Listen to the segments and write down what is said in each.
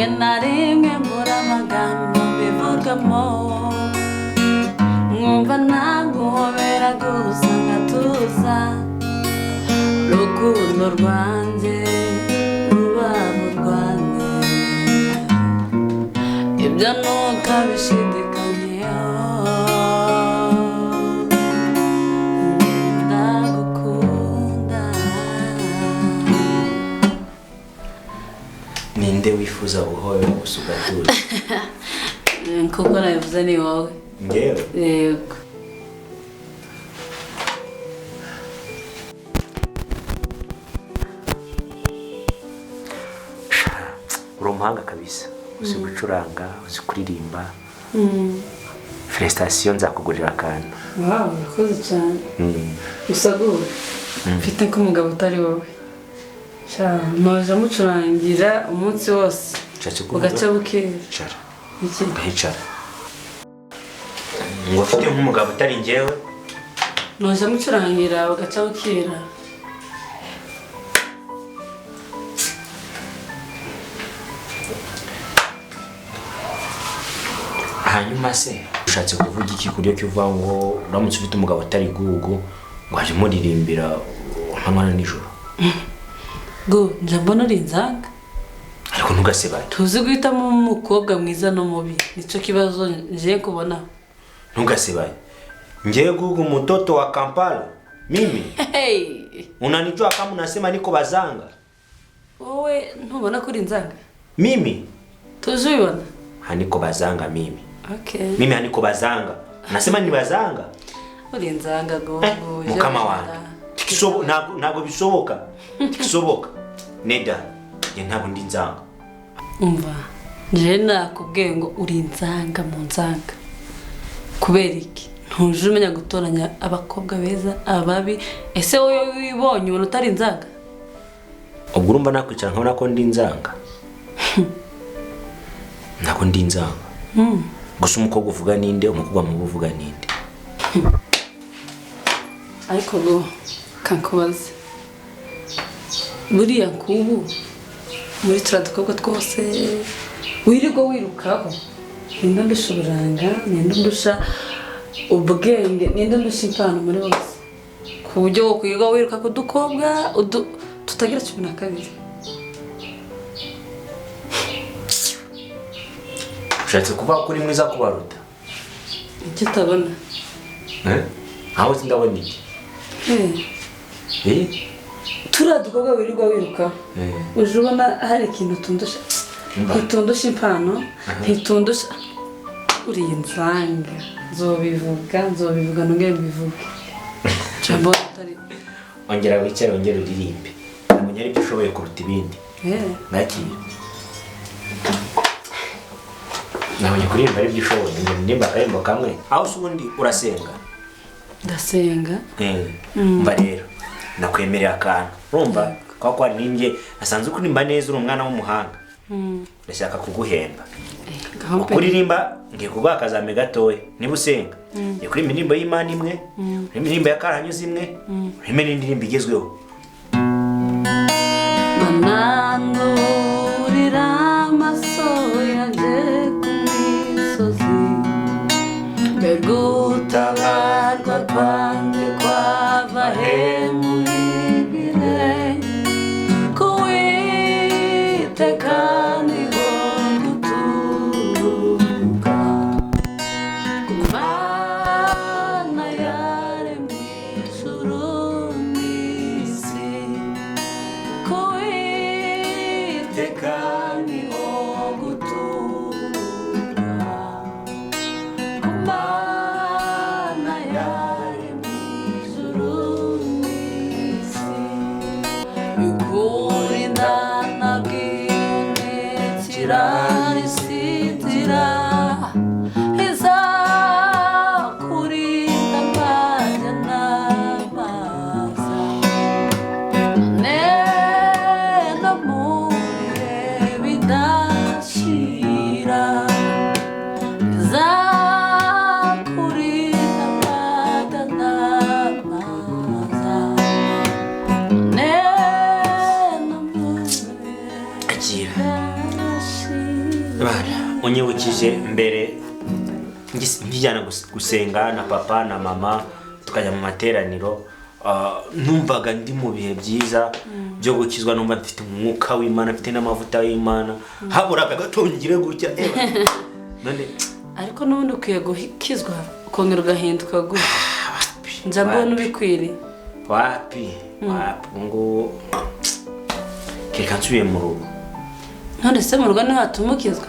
rimwe na rimwe mbura amagambo mbivugamo, nkumva naguhobera gusa ngatuza, rukundo rwanjye rubavu rwanjye, ibyo ntukabishidikanyeho, ndagukunda. Ninde wifuza guhobera gusa ugatuza? Kuko nabivuze ni wowe. Ngewe? Yego. Uri umuhanga kabisa, uzi gucuranga, uzi kuririmba. Felicitation, nzakugurira akantu. Wow, urakoze cyane. Gusa gute mfite ko umugabo utari wowe. Noje mucurangira umunsi wose ugaca bukira. Cara. Iki? Gahicara. Ngo ufite nk'umugabo utari njyewe? Noje mucurangira ugaca bukira. Hanyuma se ushatse kuvuga iki kuryo kivuga ngo uramutse ufite umugabo utari gugu ngo aje muririmbira amanywa na nijoro? Go, nje mbona uri inzanga. Ariko ntugasebaye. Tuzi guhitamo umukobwa mwiza no mubi, nico kibazo nje kubona. Ntugasebaye. Nje gugu mtoto wa Kampala. Mimi? Hey. Unanijua kama unasema niko bazanga? Wowe ntubona ko uri inzanga? Mimi? Tuzibona. Haniko bazanga mimi. Okay. Mimi haniko bazanga. Nasema ni bazanga. Uri inzanga go. Mukama wanjye. Tikisobo ntago bisoboka. Tikisoboka. Neda. Ye ntabwo ndi nzanga. Umva. Je nakubwiye ngo uri inzanga mu nzanga. Kubera iki? Ntuje umenya gutoranya abakobwa beza ababi. Ese wowe wibonye ubona utari inzanga? Ubwo urumva nakwicara nkabona ko ndi inzanga. Nako ndi inzanga. Gusa umukobwa uvuga ninde, umukobwa mubi uvuga ninde? Ariko go kankubaze. Buriya nkubu muri turadukobwa twose wirirwa wirukaho. Ninde ndusha uburanga, ninde ndusha ubwenge, ninde ndusha impano muri bose. Ku buryo wo kwiga wiruka ku dukobwa tutagira 12. Ushatse kuvuga ko uri mwiza kubaruta? Icyo utabona. Aho sindabona iki? Turadukobwa wirirwa wiruka. Uje ubona hari ikintu tundusha. Ntitundusha impano, ntitundusha. Uri inzanga. Nzobivuga nongere mbivuge. Jambo atari. Ongera wicare ongera uririmbe. Namenye ari byo ushoboye kuruta ibindi. Nakiye. Namenye kuririmba ari byo ushoboye, ndimba akayimbo kamwe. Aho ubundi urasenga? Ndasenga. Mba rero nakwemerera akantu. Urumva kwa kwa nimbye asanzwe kurimba neza uri umwana w'umuhanga. Ndashaka kuguhemba. Kuririmba ngiye kuguha akazame gatoye. Niba usenga ni kuri indirimbo y'Imana imwe, indirimbo ya Karahanyuze imwe, urime n'indirimbo igezweho. Manandurira amaso yanjye ku misozi, begutabarwa kwanjye kwava he muri bire, kuwiteka niho guturuka, ku Mana yaremye ijuru n'isi, kuwiteka niho guturuka, ku Mana yaremye ijuru n'isi. unyibukije mbere nkijyana gusenga na papa na mama tukajya mu materaniro, numvaga ndi mu bihe byiza byo gukizwa, numva mfite umwuka w'Imana, mfite n'amavuta y'Imana, haburaga gatongire gutya none ariko n'ubundi ukwiye gukizwa ukongera ugahinduka gutya. Nza mbona ubikwiriye. Wapi ngo reka nsubiye mu rugo. None se mu rugo ntihatuma ukizwa?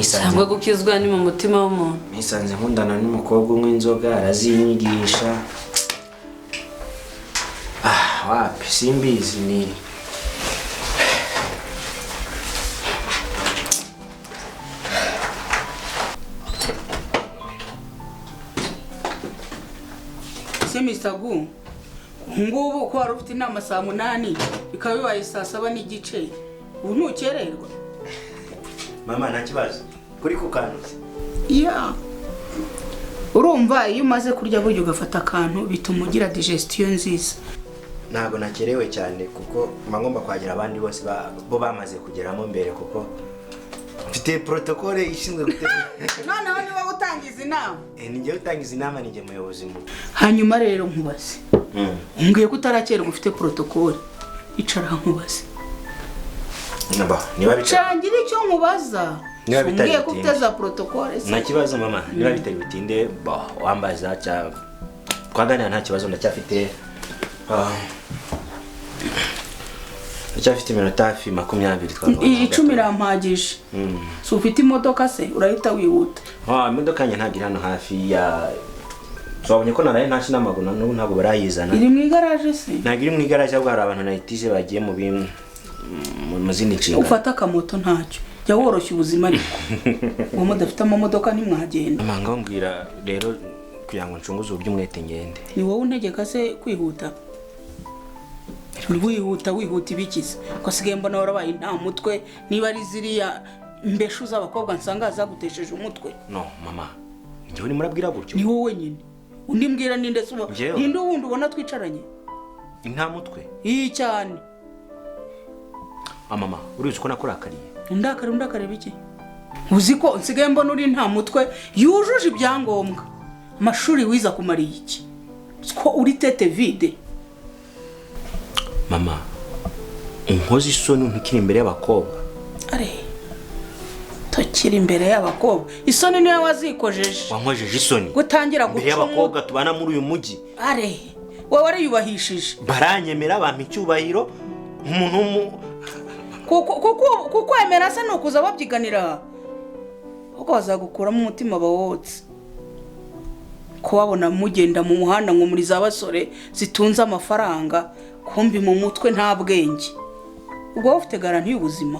Cyangwa gukizwa ni mu mutima w'umuntu. Nisanze nkundana n'umukobwa umwe inzoga arazinyigisha. Wapi simbizi ni Semisagu ngubu ko wari ufite inama saa 8 bikaba bibaye saa 7 n'igice, ubu ntukererwa? Mama nta kibazo kuri kukanuza. Urumva iyo umaze kurya buryo ugafata akantu bituma ugira digestion nziza. Ntabwo nakerewe cyane kuko ngomba kwagira abandi bose bo bamaze kugeramo mbere kuko mfite protocole ishinzwe gutegura. Noneho ni wowe utangiza inama. Nijye utangiza inama, nijye muyobozi mu. Hanyuma rero nkubaze. Umbwiye ko utarakererwa ufite protocole. Icara nkubaze. Niba bicara. Cangira icyo nkubaza. Niba bitari. Umbwiye ko uteza protocole. Nta kibazo mama, niba bitari bitinde wambaza cya twaganira nta kibazo, ndacyafite iminota hafi 20 twagomba. 10 irampagije. So ufite imodoka se urahita wihuta. Imodoka yanjye ntagira hano hafi ya twabonye ko naraye ntashi n'amaguru ntabwo barayizana. Iri mu igaraje se? Ntabwo iri mu igaraje, ahubwo hari abantu nayitije bagiye mu zindi nshinga. Ufata akamoto ntacyo jya woroshya ubuzima ariko uwo mudafite amamodoka ntimwagenda. Amanga mbwira rero kugira ngo ncunguze uby'umwete ngende. Ni wowe untegeka se kwihuta? Wihuta ibikiza ko sigaye mbona warabaye nta mutwe, niba ari ziriya mbeshu z'abakobwa nsanga zagutesheje umutwe. No mama, njyewe ni murabwira gutyo. Ni wowe nyine. Undi mbwira ninde suba? Ninde wundi ubona twicaranye? Nta mutwe. Iyi cyane. Mama, urizi ko nakurakariye? Undakare biki? Uzi ko nsigaye mbona uri nta mutwe yujuje ibyangombwa. Amashuri wiza kumariye iki? Ko uri tete vide. Mama, unkoze isoni ntukiri imbere y'abakobwa. Tukiri imbere y'abakobwa. Isoni niwe wazikojeje. Wankojeje isoni. Gutangira gucuma. Imbere y'abakobwa tubana muri uyu mujyi. Wowe wariyubahishije. Baranyemera bampa icyubahiro umuntu kuko emera se nukuza babyiganira. Uko bazagukuramo umutima bawotse. Ko babona mugenda mu muhanda ngo muri za basore zitunze amafaranga, kumbi mu mutwe nta bwenge. Ubwo ufite garanti y'ubuzima.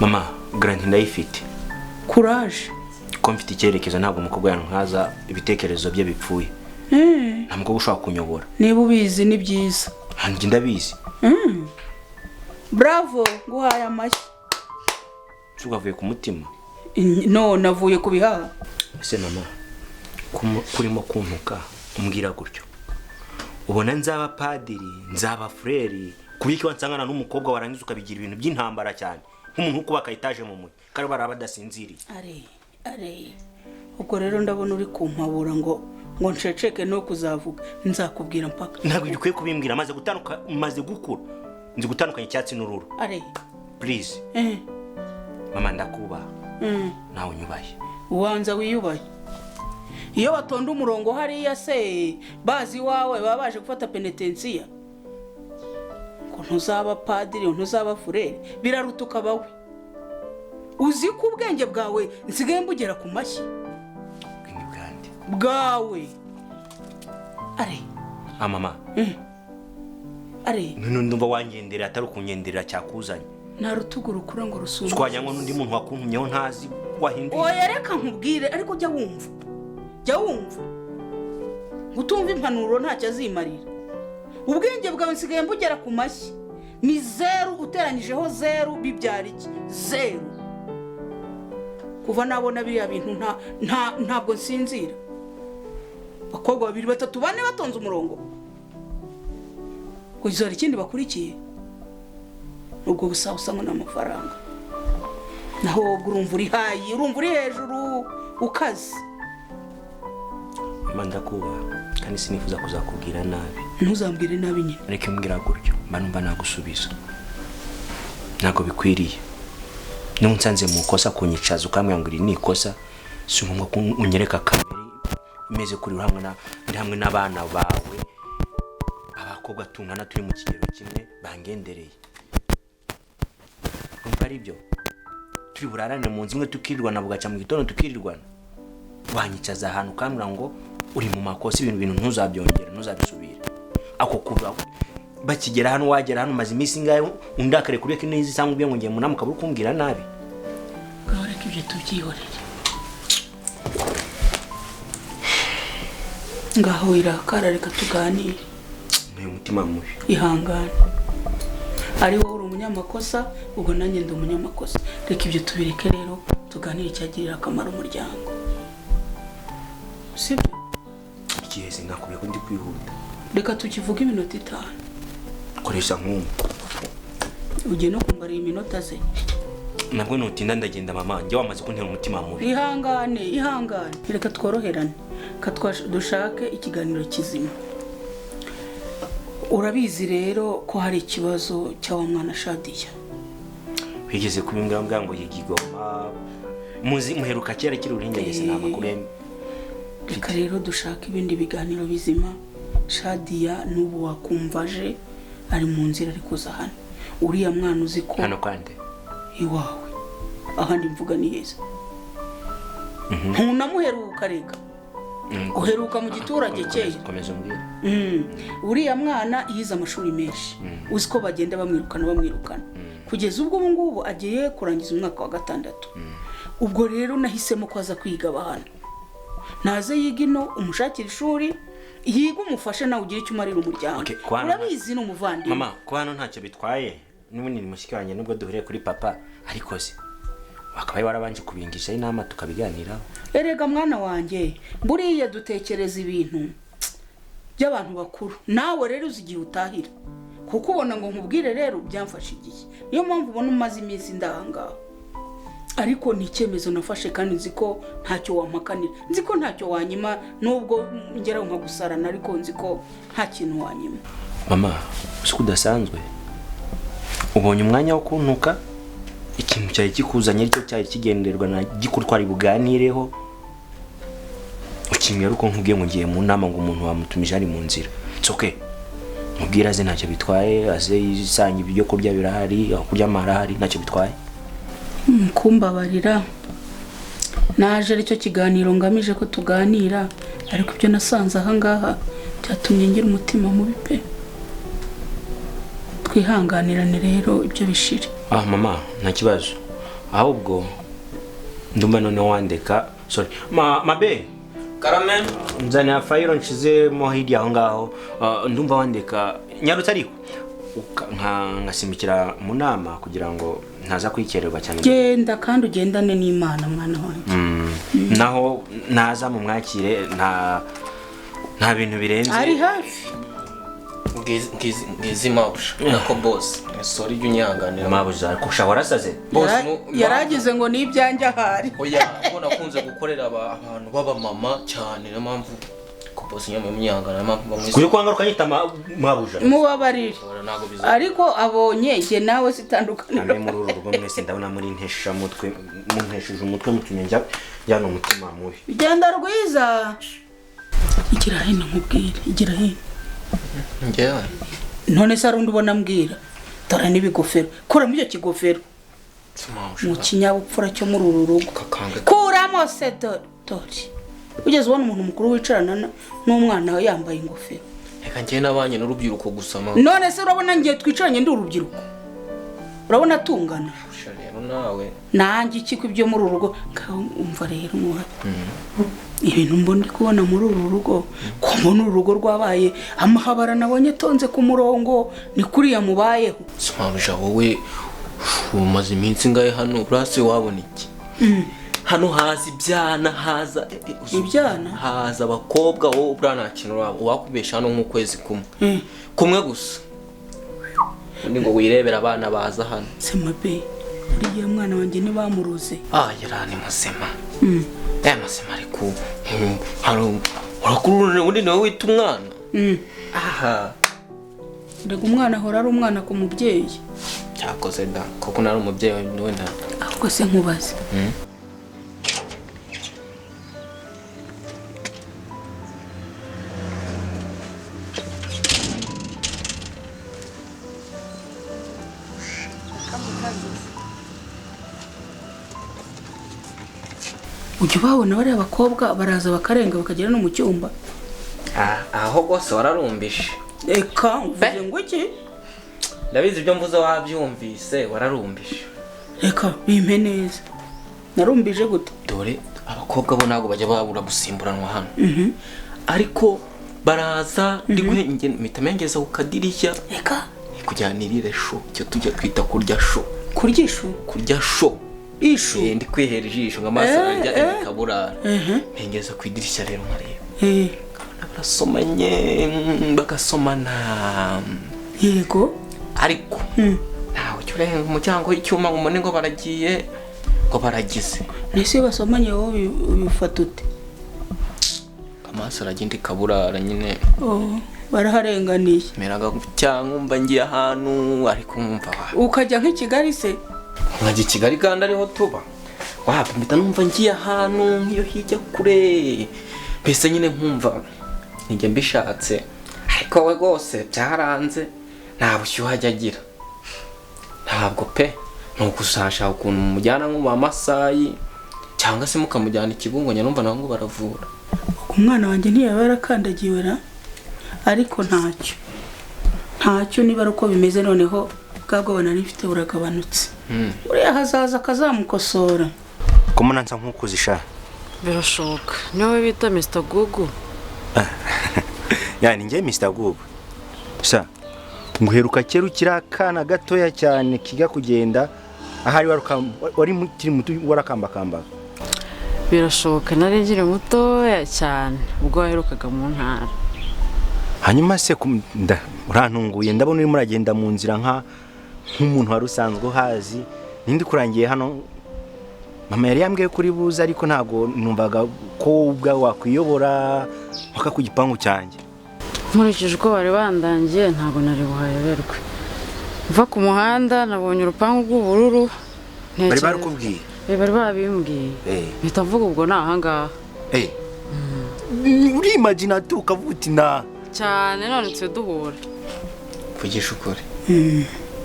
Mama, garanti ndayifite. Courage. Ko mfite icyerekezo, ntabwo umukobwa yankaza ibitekerezo bye bipfuye. Ntabwo ushaka kunyobora. Niba ubizi ni byiza. Hanjye ndabizi. Bravo, guhaye amashyi. Tugavuye ku mutima. No, navuye ku bihaha. Ese mama, kurimo kuntuka umbwira gutyo. Ubona nzaba padiri, nzaba frere, kubiki wansangana n'umukobwa warangiza ukabigira ibintu by'intambara cyane. Nk'umuntu ukubaka etaje mu mujyi, kare baraba dasinziriye. Ubwo rero ndabona uri kumpabura ngo nceceke no kuzavuga. Nzakubwira mpaka. Ntabwo ukwiye kubimbwira, maze gukura. Nzi gutandukanya icyatsi n'ururo. Please. Mama ndakubaha. Nawe unyubaye. Ubanza wiyubaye. Iyo batonda umurongo hariya se bazi wawe baba baje gufata penitensiya. Ko ntuzaba padiri, ntuzaba frere, birarutuka bawe. Uzi ko ubwenge bwawe nsigaye mbugera ku mashyi. Ubwenge bwawe. Mama. Ndumva wangendera atari kunyenderera cyakuzanye. Nta rutugu rukura ngo rusumbe. Twanyanywa n'undi muntu wakuntumyeho ntazi wahinduye. Oya reka nkubwire ariko jya wumva. Gutumva impanuro ntacyo azimarira. Ubwenge bwawe nsigaye mbugera ku mashyi. Ni 0 uteranyijeho 0 bibyara iki? 0. Kuva nabona biriya bintu ntabwo nsinzira. Bakobwa 2 3 4 batonze umurongo. Kuzora ikindi bakurikiye. nubwo gusa usanga n'amafaranga naho urumva uri hayi urumva uri hejuru ukaze. mama ndakubaha kandi sinifuza kuzakubwira nabi. Ntuzambwire nabi nyine. Reka mbwira gutyo mba numva nagusubiza ntabwo bikwiriye. Nunsanze mu kosa kunyicaza ukambwira ngo iri ni ikosa si ngombwa ko unyereka kamera imeze kuri hamwe n'abana bawe abakobwa tungana turi mu kigero kimwe bangendereye. Umva ari byo turi burarane mu nzu imwe tukirirwana bugaca mu gitondo tukirirwana wanyicaza ahantu ukambwira ngo uri mu makosa ibintu ntuzabyongera ntuzabisubira. Ako kuba bakigera hano wagera hano maze iminsi ngayo undakare kuri ko neza cyangwa ubye ngo ngiye munama kaburi kumbwira nabi. Gawareka ibyo tubyihorere. Ngaho irakara reka tuganire. Ni umutima mubi. Ihangane. Ari wowe uri umunyamakosa ubwo nanjye ndi umunyamakosa. Reka ibyo tubireke rero tuganire cyagirira akamaro umuryango. Sibyo? Igihe sinakubiye ko ndi kwihuta. Reka tukivuga iminota 5. Koresha nkumva. Ugiye no kumbarira iminota ze. Nabwo nutinda ndagenda mama njye wamaze kuntera umutima mubi. Ihangane. Reka tworoherane. Dushake ikiganiro kizima. Urabizi rero ko hari ikibazo cya wa mwana Shadiya. Wigeze kubimbwa ngo yigigoma. Muzi muheruka kera kiri uringegese namakuru. Reka rero dushaka ibindi biganiro bizima. Shadiya nubu wakumvaje ari mu nzira ari kuza hano. Uriya mwana uzi ko hano kwande iwawe ahandi mvuga ni heza. Ntunamuheruka rega. Uheruka mu giturage cye. Komeza umbwire. Uriya mwana yize amashuri menshi. Uzi ko bagenda bamwirukana. Kugeza ubwo ngubu agiye kurangiza umwaka wa 6. Ubwo rero nahisemo ko aza kwiga bahana. Naze yigino umushakira ishuri yiga umufashe nawe ugira icyo umarira umuryango. Urabizi n'umuvandi. Mama ko hano ntacyo bitwaye. N'ubundi ni mushiki wanjye nubwo duhure kuri papa ariko se wakabaye warabanje kubingisha inama tukabiganiraho. Erega mwana wanjye buriya dutekereza ibintu by'abantu bakuru. Nawe rero uzigiye utahira. Kuko ubona ngo nkubwire rero byamfashe igihe. Niyo mpamvu ubona umaze iminsi ndahanga. Ariko ni icyemezo nafashe kandi nzi ko ntacyo wampakanira. Nzi ko ntacyo wanyima nubwo ngera nka gusarana ariko nzi ko nta kintu wanyima. Mama uko udasanzwe ubonye umwanya wo kuntuka ikintu cyari kikuzanye aricyo cyari kigenderwa na gikuru twari buganireho. Ukimye ruko nkubwiye ngo ngiye mu nama ngo umuntu wamutumije ari mu nzira. It's okay. Mubwira ze ntacyo bitwaye aze yisanga ibyo kurya birahari aho kurya marahari ntacyo bitwaye. Kumbabarira naje aricyo kiganiro ngamije ko tuganira ariko ibyo nasanze aha ngaha byatumye ngira umutima mubi pe. Twihanganirane rero ibyo bishire. Mama nta kibazo ahubwo ndumva none wandeka sorry mabe Karamen nzana fayiro nshize mo hirya aho ngaho ndumva wandeka nyarutse ariko ngasimikira mu nama kugira ngo ntaza kwikererwa cyane. Genda kandi ugendane n'Imana mwana wanjye. Naho naza mu mwakire nta bintu birenze. Ari hafi. ngizi mabusha nako boss sorry y'unyanganira mabusha kusha warasaze boss yaragize ngo nibyanjye ahari. Oya ko nakunze gukorera abantu baba mama cyane na mpamvu ko boss nyama y'unyangana na mpamvu bamwe kuri kwangaruka nyita mabusha mubabarire ariko abonye je nawe sitandukana ande muri uru rugo mwese ndabona muri ntesha mutwe munteshuje umutwe mutumenja yano umutima mubi bigenda rwiza igira hino nkubwire igira hino ngewe none se arundi ubona mbwira dore n'ibigofero kora muri icyo kigofero mu kinyabupfura cyo muri uru rugo kuramo se dore ugeze ubona umuntu mukuru wicarana n'umwana yambaye ingofero reka ngiye nabanye n'urubyiruko gusama none se urabona ngiye twicaranye ndi urubyiruko urabona tungana rero nawe nanjye ikiko ibyo muri uru rugo umva rero muha ibintu mbondi kubona muri uru rugo ko mbona uru rugo rwabaye amahabara nabonye tonze ku murongo ni kuriya mubayeho smabisha wowe umaze iminsi ngaye hano urase wabona iki hano haza ibyana haza ibyana haza abakobwa wowe urana kintu wakubesha hano nk'ukwezi kumwe gusa undi ngo wirebera abana baza hano. Semabe uriya mwana wanjye ntibamuroze. Yarani muzima. Muzima ariko urakurura undi nawe wita umwana. Ndega umwana ahora ari umwana ku mubyeyi. Cyakoze da kuko nari umubyeyi wenda. Ahubwo se nkubaze. Ujya ubabona bariya bakobwa baraza bakarenga bakagera no mu cyumba. Aho rwose wararumbishe. Eka uvuze ngo iki? Ndabizi ibyo mvuze wabyumvise wararumbishe. Reka bimpe neza. Narumbije gute? Dore abakobwa bo ntabwo bajya babura gusimburanwa hano. Ariko baraza mitamengeza ukadirishya. Eka kujyanirire sho cyo tujya twita kurya sho. Kurya ishu? Kurya sho. Ishu ndi kwihera ijisho ngamaso ajya ikaburara. Mpengeza ku idirishya rero nkareba. Barasomanye bagasomana. Yego ariko ntawe cyurenga umuryango w'icyuma ngo umuntu ngo baragiye ngo baragize. Nese basomanye wowe ubifata ute? Amaso aragenda ikaburara nyine. Baraharenganiye. Meraga cyangwa umva ngiye ahantu ariko nkumva ukajya nk'Ikigali se? Nkajya Kigali kandi ariho tuba. Mpita numva ngiye ahantu nk'iyo hirya kure. Mbese nyine nkumva njye mbishatse ariko we rwose byaranze nta bushyuhe ajya agira. Ntabwo pe nuko usashaka ukuntu mujyana nko mu Masayi cyangwa se mukamujyana Ikibungo nyarumva naho ngo baravura. Umwana wanjye ntiyaba yarakandagiwe ra ariko ntacyo niba ari uko bimeze noneho bwabwo bana nifite buragabanutse. Uriya hazaza akazamukosora. Ko munansa nk'ukuzisha. Birashoboka. Niwe bita Mr. Gugu. Yani ngiye Mr. Gugu. Sha nguheruka kera ukira kana gatoya cyane kiga kugenda ahari wari mukiri muto warakambakamba. Birashoboka nari ngire mutoya cyane ubwo waherukaga mu ntara. Hanyuma se urantunguye ndabona uri muragenda mu nzira nk'umuntu wari usanzwe hazi nindi kurangiye hano. Mama yari yambwiye kuri buza ariko ntago numvaga ko ubwa wakwiyobora waka ku gipangu cyanjye. Nkurikije uko bari bandangiye ntago nari buhayoberwe. Mva ku muhanda nabonye urupangu rw'ubururu. Bari barukubwiye? Bari babimbwiye. Mpita mvuga ubwo nahangaha. Uri imagine ukavuga uti na cyane none tse duhura. Kugisha ukuri.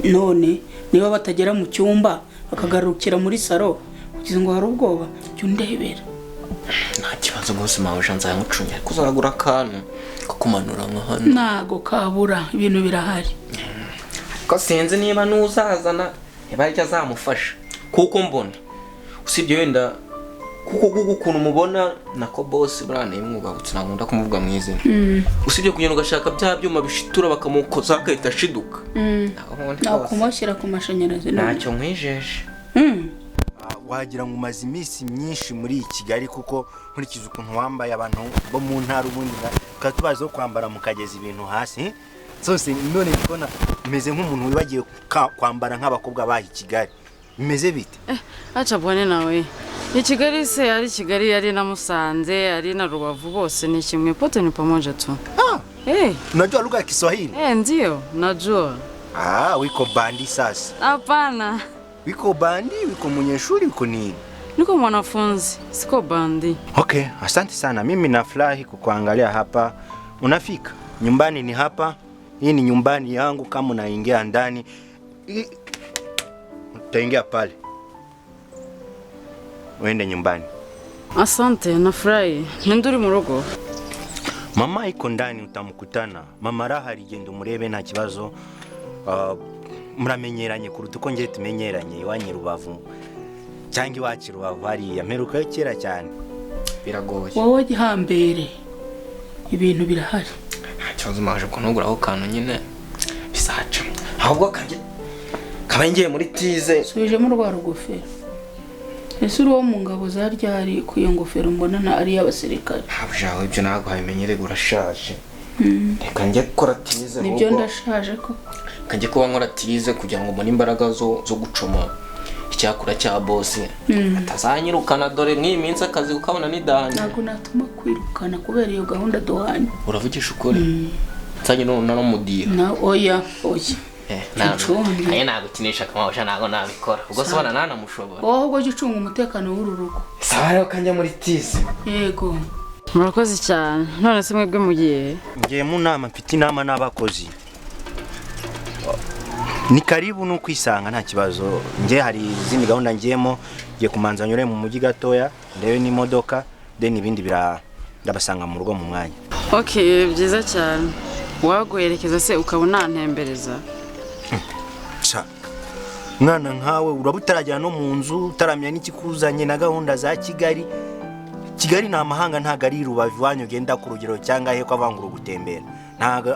None niba batagera mu cyumba bakagarukira muri saro ugize ngo hari ubwoba cyo ndebera. Nta kibazo rwose mawe shanza yamucunye ariko uzagura akantu ko kumanura nka hano. Nago kabura ibintu birahari. Ko sinzi niba nuzazana ntibajya azamufasha kuko mbona usibye wenda kuko ukuntu mubona nako boss burane imwubahutse nakunda kumuvuga mwizina. Usibye kugenda ugashaka bya byuma bishitura bakamukoza akahita ashiduka. Naho kumushyira ku mashanyarazi ntacyo nkwijeje. Wagira ngo umaze iminsi myinshi muri Kigali kuko nkurikiza ukuntu wambaye abantu bo mu ntara ubundi ukatubaza ko kwambara mukageza ibintu hasi. Zose none mbona meze nk'umuntu wibagiye kwambara nk'abakobwa bahi Kigali. Bimeze bite? Acha bwane nawe. Ni Kigali se ari Kigali yari na Musanze ari na Rubavu bose ni kimwe pote ni pamoja tu. Unajua lugha ya Kiswahili? Ndio, najua. Wiko bandi sasa. Hapana. Wiko bandi, wiko mwenyeshuri, wiko nini? Niko mwanafunzi, siko bandi. Okay, asante sana. Mimi nafurahi kukuangalia hapa. Unafika? Nyumbani ni hapa. Hii ni nyumbani yangu kama unaingia ndani. Utaingia pale. Uende nyumbani. Asante, nafurahi. Ninduri mu rugo. Mama iko ndani utamkutana. Mama Raha rigenda umurebe nta kibazo. Muramenyeranye kuruta uko ngiye tumenyeranye iwanyu Rubavu. Cyangwa iwacu Rubavu hariya mperuka kera cyane. Biragoye. Wowe gihambere. Ibintu birahari. Cyazo maje kunuguraho kantu nyine bisaca. Ahubwo kabangiye muri tize. Suje mu rwa rugofero. Ese uri wo mu ngabo za ryari ku iyo ngofero mbona ari y'abasirikare. Habujaho ibyo nago habimenyere gurashaje. Reka njye gukora tize. Nibyo ndashaje ko. kanjye kuba nkora tize kugira ngo mbone imbaraga zo gucoma icyakura cya boss atazanyirukana dore nk'iyi minsi akazi ukabona ni dani. Ntabwo natuma kwirukana kubera iyo gahunda duhanye. Uravugisha ukuri nsanye no mudira na oya nagukinisha akamawusha ntago nabikora ubwo sobana nanamushobora ahubwo jya ucunga umutekano w'uru rugo. sawa rero kanjya muri tize. Yego murakoze cyane. None se mwebwe mugiye? Ngiye mu nama, mfite inama n'abakozi. Ni karibu no kwisanga nta kibazo. Ngiye hari izindi gahunda ngiyemo, ngiye kumanza nyure mu mujyi gatoya ndebe n'imodoka then ibindi ndabasanga mu rugo mu mwanya. Okay, byiza cyane. Wagoyerekeza se ukabona ntembereza? Cha. Mwana nkawe urabutarajya no mu nzu utaramya n'ikikuzanye na gahunda za Kigali. Kigali na mahanga ntago ari Rubavu wanyu genda ku rugero cyangwa he kwavangura gutembera. Ntago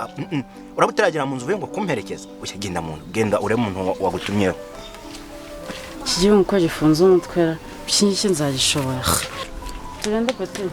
urabutarajya mu nzu uvuye ngo kumperekeza. Ushagenda mu nzu, genda ure muntu wagutumyeho. Kigiye uko gifunze umutwera. Byinshi nzagishobora. Tugenda pati.